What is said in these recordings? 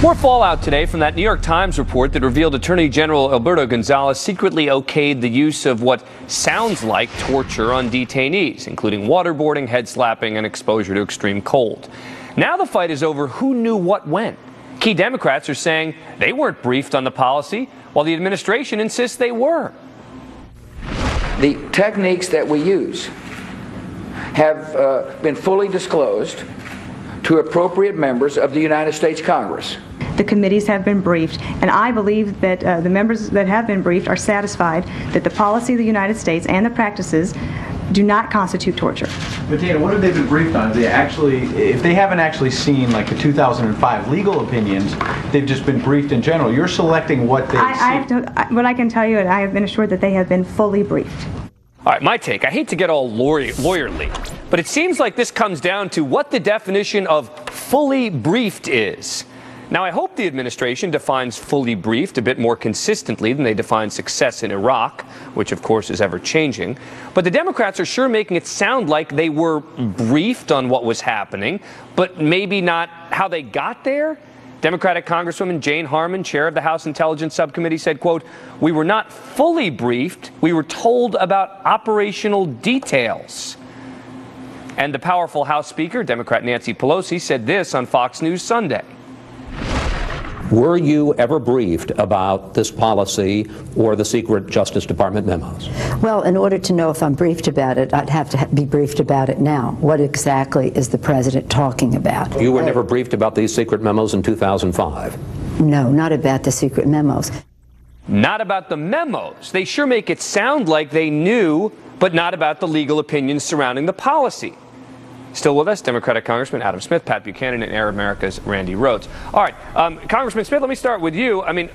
More fallout today from that New York Times report that revealed Attorney General Alberto Gonzales secretly okayed the use of what sounds like torture on detainees, including waterboarding, head slapping, and exposure to extreme cold. Now the fight is over who knew what when. Key Democrats are saying they weren't briefed on the policy, while the administration insists they were. The techniques that we use have been fully disclosed to appropriate members of the United States Congress. The committees have been briefed, and I believe that the members that have been briefed are satisfied that the policy of the United States and the practices do not constitute torture. But Dana, what have they been briefed on? If they haven't actually seen like the 2005 legal opinions, they've just been briefed in general. You're selecting what they see. What I can tell you, I have been assured that they have been fully briefed. All right, my take. I hate to get all lawyerly, but it seems like this comes down to what the definition of fully briefed is. Now, I hope the administration defines fully briefed a bit more consistently than they define success in Iraq, which, of course, is ever-changing. But the Democrats are sure making it sound like they were briefed on what was happening, but maybe not how they got there. Democratic Congresswoman Jane Harman, chair of the House Intelligence Subcommittee, said, quote, "We were not fully briefed. We were told about operational details." And the powerful House Speaker, Democrat Nancy Pelosi, said this on Fox News Sunday. Were you ever briefed about this policy or the secret Justice Department memos? Well, in order to know if I'm briefed about it, I'd have to be briefed about it now. What exactly is the president talking about? You were never briefed about these secret memos in 2005? No, not about the secret memos. Not about the memos. They sure make it sound like they knew, but not about the legal opinions surrounding the policy. Still with us, Democratic Congressman Adam Smith, Pat Buchanan, and Air America's Randi Rhodes. All right, Congressman Smith, let me start with you. I mean,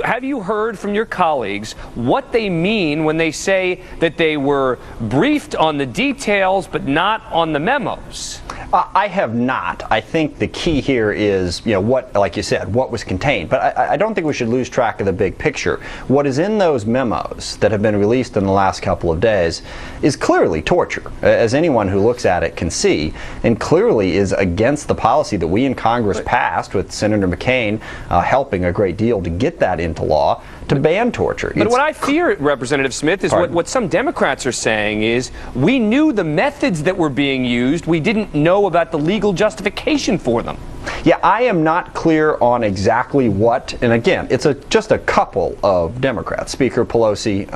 have you heard from your colleagues what they mean when they say that they were briefed on the details but not on the memos? I have not. I think the key here is, what, like you said, what was contained. But I don't think we should lose track of the big picture. What is in those memos that have been released in the last couple of days is clearly torture, as anyone who looks at it can see, and clearly is against the policy that we in Congress passed, with Senator McCain helping a great deal to get that into law, to ban torture. But what I fear, Representative Smith, is what some Democrats are saying is we knew the methods that were being used. We didn't know about the legal justification for them. Yeah, I am not clear on exactly what, and again, it's just a couple of Democrats, Speaker Pelosi,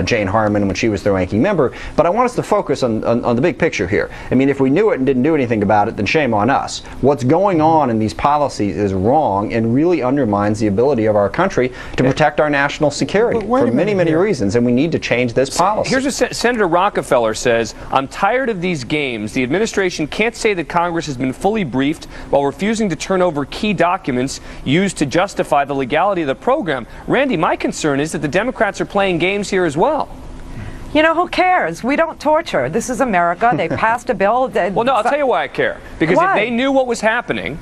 Jane Harman when she was the ranking member, but I want us to focus on the big picture here. I mean, if we knew it and didn't do anything about it, then shame on us. What's going on in these policies is wrong and really undermines the ability of our country to protect our national security for many, many reasons, and we need to change this policy. Here's what Senator Rockefeller says. "I'm tired of these games. The administration can't say that Congress has been fully briefed while refusing to turn over key documents used to justify the legality of the program." Randi, my concern is that the Democrats are playing games here as well. You know, who cares? We don't torture. This is America. They passed a bill. Well, no, I'll tell you why I care. Because if they knew what was happening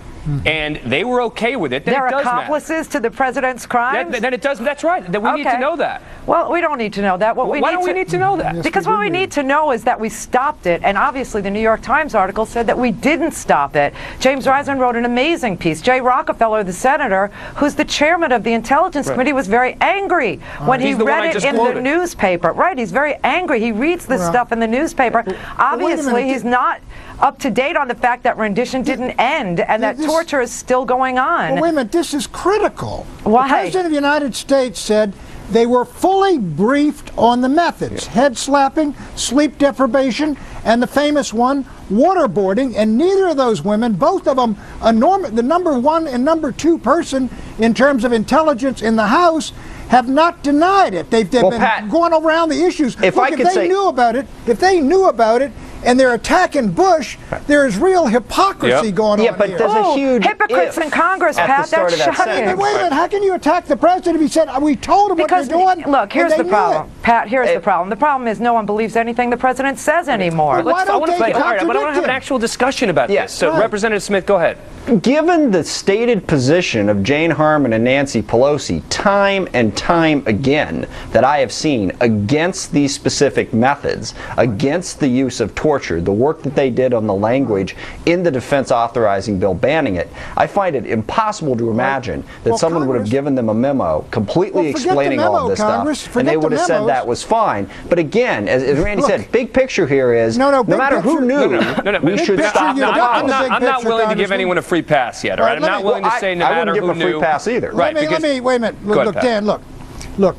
and they were okay with it, then they're it does accomplices to the president's crimes? Then it does. That's right. Then we need to know that. Well, we don't need to know that. Why don't we need to know that? Because what we need to know is that we stopped it, and obviously the New York Times article said that we didn't stop it. James Risen wrote an amazing piece. Jay Rockefeller, the senator, who's the chairman of the Intelligence Committee, was very angry when he read it in the newspaper. Right, he's very angry. He reads this stuff in the newspaper. Obviously, he's not up to date on the fact that rendition didn't end and that torture is still going on. Well, wait a minute, this is critical. Why? The President of the United States said they were fully briefed on the methods, head slapping, sleep deprivation, and the famous one, waterboarding, and neither of those women, both of them, the number one and number two person in terms of intelligence in the House, have not denied it. They've been going around the issues. If they knew about it, and they're attacking Bush, there is real hypocrisy going on here. Yeah, but there's a huge hypocrites in Congress, Pat. That's shocking. Wait a minute, how can you attack the president if he said, we told him what you're doing? Look, here's the problem. Pat, here's the problem. The problem is no one believes anything the president says anymore. I want to have an actual discussion about this. So, Representative Smith, go ahead. Given the stated position of Jane Harman and Nancy Pelosi time and time again that I have seen against these specific methods, against the use of torture, tortured, the work that they did on the language in the defense authorizing bill banning it, I find it impossible to imagine that someone would have given them a memo completely explaining all of this stuff, and they would have said that was fine. But again, as Randy said, big picture here is no matter who knew, we should stop the policy. I'm not willing to give anyone a free pass yet. All right, I'm not willing to say no matter who knew. I wouldn't give a free pass either. Right. Let me wait a minute. Look, Dan. Look.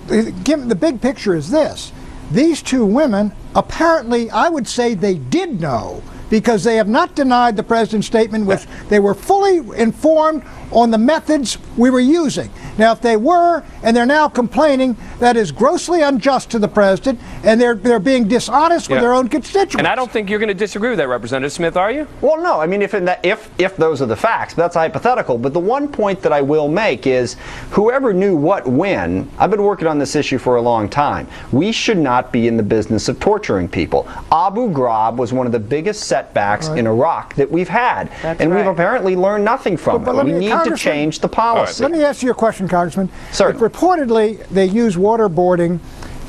The big picture is this: these two women apparently, I would say, they did know, because they have not denied the president's statement, which they were fully informed on the methods we were using. Now, if they were, and they're now complaining, that is grossly unjust to the president, and they're being dishonest with their own constituents. And I don't think you're going to disagree with that, Representative Smith, are you? Well, no. I mean, if those are the facts, that's hypothetical. But the one point that I will make is, whoever knew what when, I've been working on this issue for a long time. We should not be in the business of torturing people. Abu Ghraib was one of the biggest setbacks in Iraq that we've had, we've apparently learned nothing from it. We need to change the policy. Let me ask you a question, Congressman. Certainly. Reportedly, they use waterboarding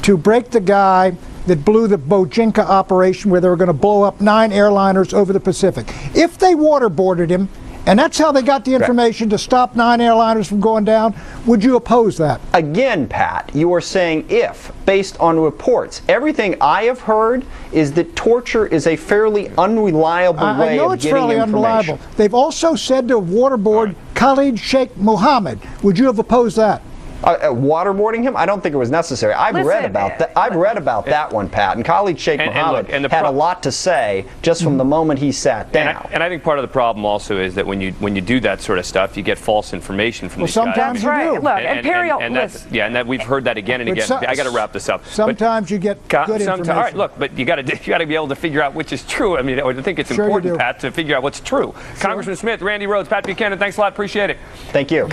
to break the guy that blew the Bojinka operation, where they were going to blow up 9 airliners over the Pacific. If they waterboarded him, and that's how they got the information to stop 9 airliners from going down, would you oppose that? Again, Pat, you are saying if, based on reports. Everything I have heard is that torture is a fairly unreliable way of getting information. I know it's fairly unreliable. They've also said to waterboard Khalid Sheikh Mohammed. Would you have opposed that? Waterboarding him? I don't think it was necessary. I've read about that one, Pat. And Khalid Sheikh Mohammed had a lot to say just from the moment he sat down. And I think part of the problem also is that when you do that sort of stuff, you get false information from these guys. Sometimes you do. Look, and we've heard that again and again. I got to wrap this up. Sometimes you get good information. All right, look, but you got to be able to figure out which is true. I mean, I think it's important, Pat, to figure out what's true. Congressman Smith, Randi Rhodes, Pat Buchanan, thanks a lot. Appreciate it. Thank you.